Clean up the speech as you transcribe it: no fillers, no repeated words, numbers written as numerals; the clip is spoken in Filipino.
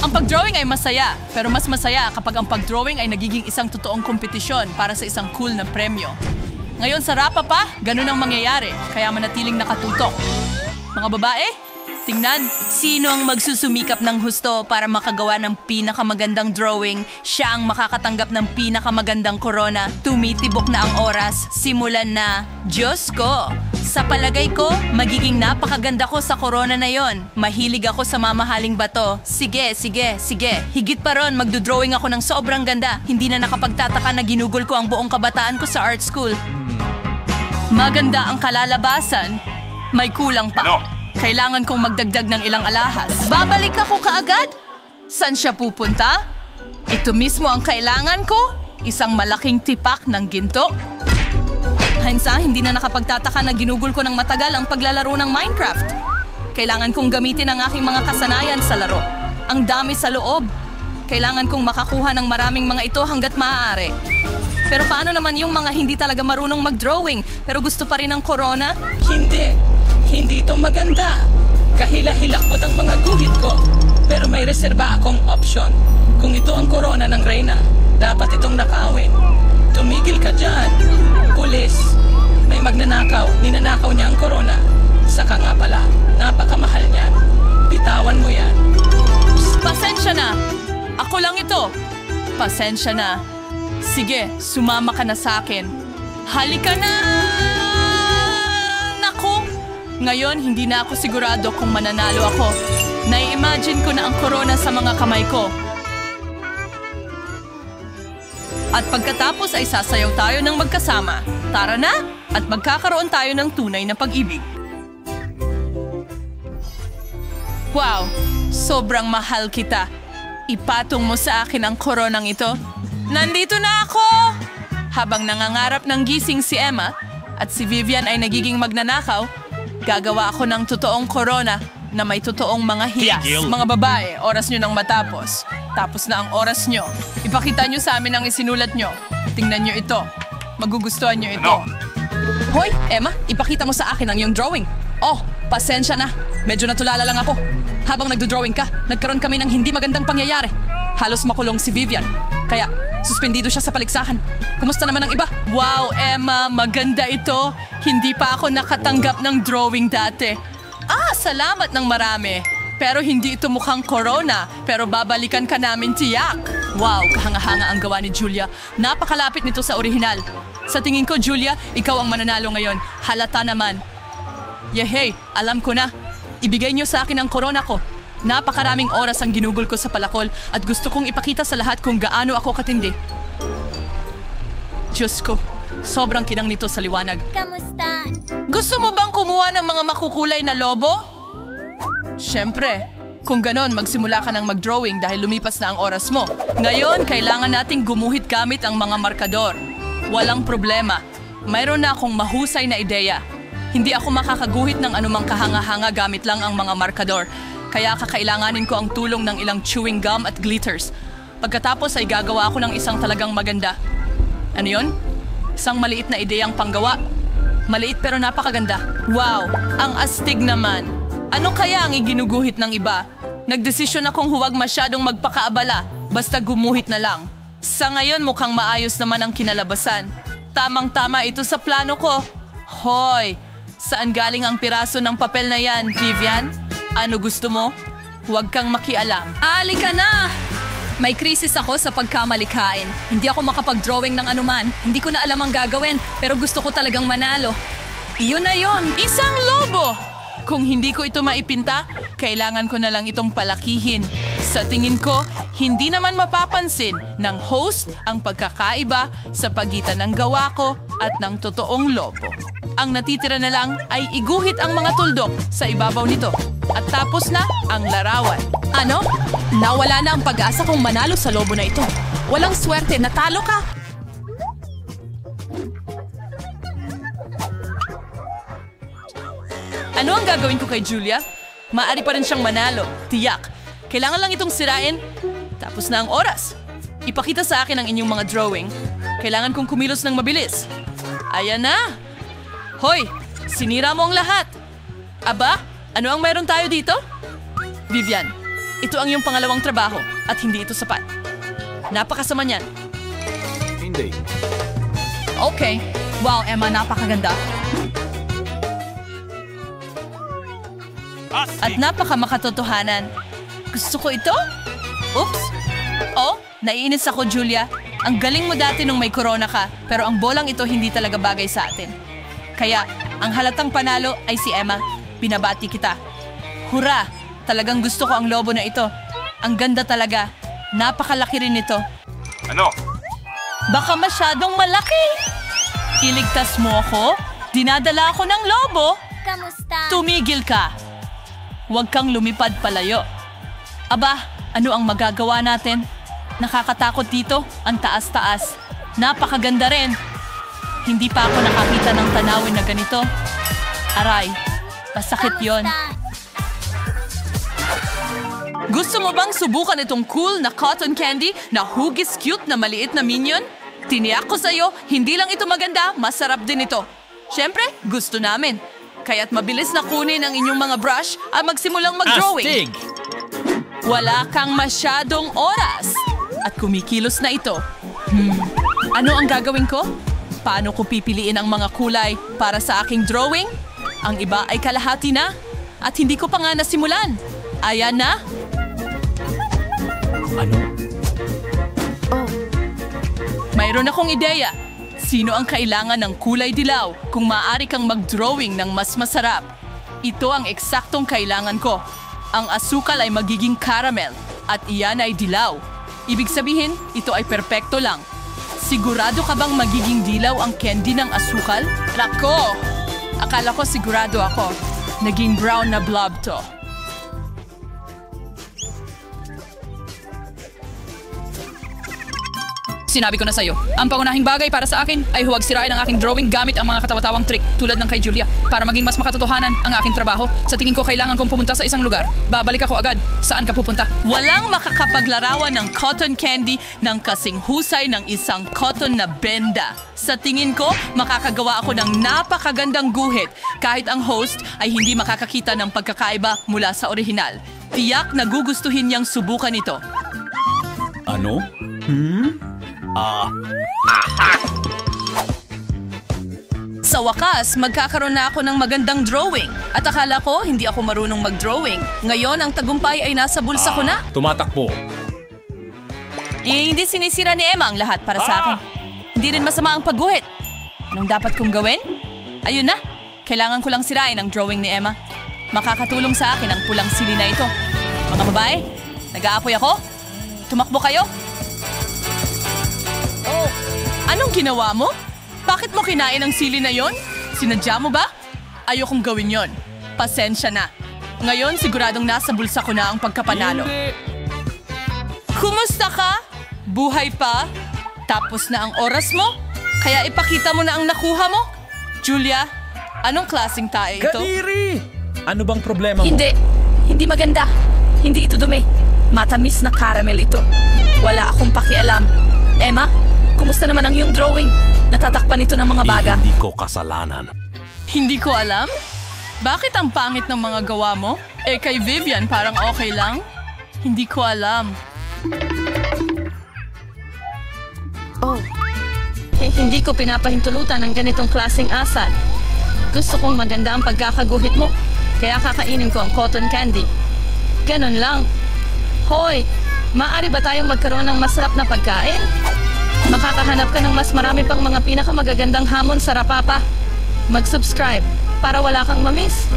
Ang pag-drawing ay masaya, pero mas masaya kapag ang pag-drawing ay nagiging isang totoong kompetisyon para sa isang cool na premyo. Ngayon sa Rapa pa, ganun ang mangyayari, kaya manatiling nakatutok. Mga babae, tingnan. Sino ang magsusumikap ng husto para makagawa ng pinakamagandang drawing? Siya ang makakatanggap ng pinakamagandang korona. Tumitibok na ang oras. Simulan na. Diyos ko! Sa palagay ko, magiging napakaganda ko sa korona na yon. Mahilig ako sa mamahaling bato. Sige. Higit pa ron, magdodrawing ako ng sobrang ganda. Hindi na nakapagtataka na ginugol ko ang buong kabataan ko sa art school. Maganda ang kalalabasan. May kulang pa. Kailangan kong magdagdag ng ilang alahas. Babalik ako kaagad? Saan siya pupunta? Ito mismo ang kailangan ko? Isang malaking tipak ng ginto? Hansa, hindi na nakapagtataka na ginugol ko ng matagal ang paglalaro ng Minecraft. Kailangan kong gamitin ang aking mga kasanayan sa laro. Ang dami sa loob. Kailangan kong makakuha ng maraming mga ito hanggat maaari. Pero paano naman yung mga hindi talaga marunong mag-drawing pero gusto pa rin ng korona? Hindi ito maganda. Kahila-hilakbot ang mga guhit ko. Pero may reserba akong option. Kung ito ang korona ng Reyna, dapat itong nakawin. Tumigil ka dyan. Pulis, may magnanakaw. Ninanakaw niya ang korona. Saka nga pala, napakamahal niyan. Bitawan mo yan. Pasensya na. Ako lang ito. Pasensya na. Sige, sumama ka na sa akin. Halika na! Naku! Ngayon, hindi na ako sigurado kung mananalo ako. Nai-imagine ko na ang korona sa mga kamay ko. At pagkatapos ay sasayaw tayo ng magkasama. Tara na! At magkakaroon tayo ng tunay na pag-ibig. Wow! Sobrang mahal kita. Ipatong mo sa akin ang koronang ito. Nandito na ako! Habang nangangarap ng gising si Emma at si Vivian ay nagiging magnanakaw, gagawa ako ng totoong korona na may totoong mga hiyas. Mga babae, oras nyo nang matapos. Tapos na ang oras nyo. Ipakita nyo sa amin ang isinulat nyo. Tingnan nyo ito. Magugustuhan nyo ito. Hoy, Emma, ipakita mo sa akin ang iyong drawing. Oh, pasensya na. Medyo natulala lang ako. Habang nagdo-drawing ka, nagkaroon kami ng hindi magandang pangyayari. Halos makulong si Vivian. Kaya, suspendido siya sa paligsahan. Kumusta naman ang iba? Wow, Emma, maganda ito. Hindi pa ako nakatanggap ng drawing dati. Salamat ng marami. Pero hindi ito mukhang corona. Pero babalikan ka namin tiyak. Wow, kahanga-hanga ang gawa ni Julia. Napakalapit nito sa orihinal. Sa tingin ko, Julia, ikaw ang mananalo ngayon. Halata naman. Yehey, alam ko na. Ibigay niyo sa akin ang corona ko. Napakaraming oras ang ginugol ko sa palakol at gusto kong ipakita sa lahat kung gaano ako katindi. Diyos ko, sobrang kinang nito sa liwanag. Kamusta? Gusto mo bang kumuha ng mga makukulay na lobo? Siyempre, kung ganon, magsimula ka ng mag-drawing dahil lumipas na ang oras mo. Ngayon, kailangan nating gumuhit gamit ang mga markador. Walang problema. Mayroon na akong mahusay na ideya. Hindi ako makakaguhit ng anumang kahanga-hanga gamit lang ang mga markador. Kaya kakailanganin ko ang tulong ng ilang chewing gum at glitters. Pagkatapos ay gagawa ako ng isang talagang maganda. Ano yun? Isang maliit na ideyang panggawa. Maliit pero napakaganda. Wow, ang astig naman. Ano kaya ang iginuguhit ng iba? Nagdesisyon akong huwag masyadong magpakaabala. Basta gumuhit na lang. Sa ngayon mukhang maayos naman ang kinalabasan. Tamang-tama ito sa plano ko. Hoy, saan galing ang piraso ng papel na yan, Vivian? Ano gusto mo? Huwag kang makialam. Halika na! May krisis ako sa pagkamalikhain. Hindi ako makapag-drawing ng anuman. Hindi ko na alam ang gagawin, pero gusto ko talagang manalo. Iyon na yon, isang lobo! Kung hindi ko ito maipinta, kailangan ko na lang itong palakihin. Sa tingin ko, hindi naman mapapansin ng host ang pagkakaiba sa pagitan ng gawa ko at ng totoong lobo. Ang natitira na lang ay iguhit ang mga tuldok sa ibabaw nito. At tapos na ang larawan. Ano? Nawala na ang pag-asa kong manalo sa lobo na ito. Walang swerte, natalo ka! Ano ang gagawin ko kay Julia? Maaari pa rin siyang manalo. Tiyak. Kailangan lang itong sirain. Tapos na ang oras. Ipakita sa akin ang inyong mga drawing. Kailangan kong kumilos ng mabilis. Ayan na! Hoy! Sinira mo ang lahat! Aba, ano ang mayroon tayo dito? Vivian, ito ang iyong pangalawang trabaho at hindi ito sapat. Napakasama niyan. Hindi. Okay. Wow, Emma, napakaganda. At napakamakatotohanan. Gusto ko ito? Oops. Oh, naiinis ako, Julia. Ang galing mo dati nung may corona ka, pero ang bolang ito hindi talaga bagay sa atin. Kaya, ang halatang panalo ay si Emma. Binabati kita. Hurra! Talagang gusto ko ang lobo na ito. Ang ganda talaga. Napakalaki rin ito. Ano? Baka masyadong malaki. Iligtas mo ako? Dinadala ako ng lobo? Kamusta? Tumigil ka. Huwag kang lumipad palayo. Aba, ano ang magagawa natin? Nakakatakot dito, ang taas-taas. Napakaganda rin. Hindi pa ako nakakita ng tanawin na ganito. Aray, masakit yon. Gusto mo bang subukan itong cool na cotton candy na hugis cute na maliit na minion? Tiniyak ko sa'yo, hindi lang ito maganda, masarap din ito. Siyempre, gusto namin. Kaya't mabilis na kunin ang inyong mga brush at magsimulang mag-drawing. Wala kang masyadong oras. At kumikilos na ito. Ano ang gagawin ko? Paano ko pipiliin ang mga kulay para sa aking drawing? Ang iba ay kalahati na. At hindi ko pa nga nasimulan. Ayan na. Ano? Mayroon akong ideya. Sino ang kailangan ng kulay dilaw kung maaari kang mag-drawing ng mas masarap? Ito ang eksaktong kailangan ko. Ang asukal ay magiging caramel at iyan ay dilaw. Ibig sabihin, ito ay perpekto lang. Sigurado ka bang magiging dilaw ang candy ng asukal? Nako! Akala ko sigurado ako. Naging brown na blob to. Sinabi ko na sa'yo, ang pangunahing bagay para sa akin ay huwag sirain ang aking drawing gamit ang mga katawa-tawang trick tulad ng kay Julia. Para maging mas makatotohanan ang aking trabaho, sa tingin ko kailangan kong pumunta sa isang lugar. Babalik ako agad. Saan ka pupunta? Walang makakapaglarawan ng cotton candy ng kasing husay ng isang cotton na benda. Sa tingin ko, makakagawa ako ng napakagandang guhit kahit ang host ay hindi makakakita ng pagkakaiba mula sa orihinal. Tiyak na gugustuhin niyang subukan ito. Ano? Sa wakas, magkakaroon na ako ng magandang drawing. At akala ko, hindi ako marunong mag-drawing. Ngayon, ang tagumpay ay nasa bulsa ko na. Tumatakbo. Hindi sinisira ni Emma ang lahat para sa akin. Hindi rin masama ang pagguhit. Anong dapat kong gawin? Ayun na. Kailangan ko lang sirain ang drawing ni Emma. Makakatulong sa akin ang pulang sili na ito. Mga babae, nag-aapoy ako? Tumakbo kayo? Oh, anong ginawa mo? Bakit mo kinain ang sili na yon? Sinadya mo ba? Ayokong gawin yon. Pasensya na. Ngayon, siguradong nasa bulsa ko na ang pagkapanalo. Kumusta ka? Buhay pa? Tapos na ang oras mo? Kaya ipakita mo na ang nakuha mo? Julia, anong klaseng tae ito? Kadiri! Ano bang problema mo? Hindi. Hindi maganda. Hindi ito dumi. Matamis na caramel ito. Wala akong pakialam. Emma, kumusta naman ang iyong drawing? Natatakpan ito ng mga baga. Hindi ko kasalanan. Hindi ko alam. Bakit ang pangit ng mga gawa mo? Eh kay Vivian parang okay lang? Hindi ko alam. Hindi ko pinapahintulutan ng ganitong klaseng asal. Gusto kong maganda ang pagkakaguhit mo. Kaya kakainin ko ang cotton candy. Ganon lang. Hoy, maaari ba tayong magkaroon ng masarap na pagkain? Makakahanap ka ng mas marami pang mga pinakamagagandang hamon sa Rapapa. Mag-subscribe para wala kang mamiss.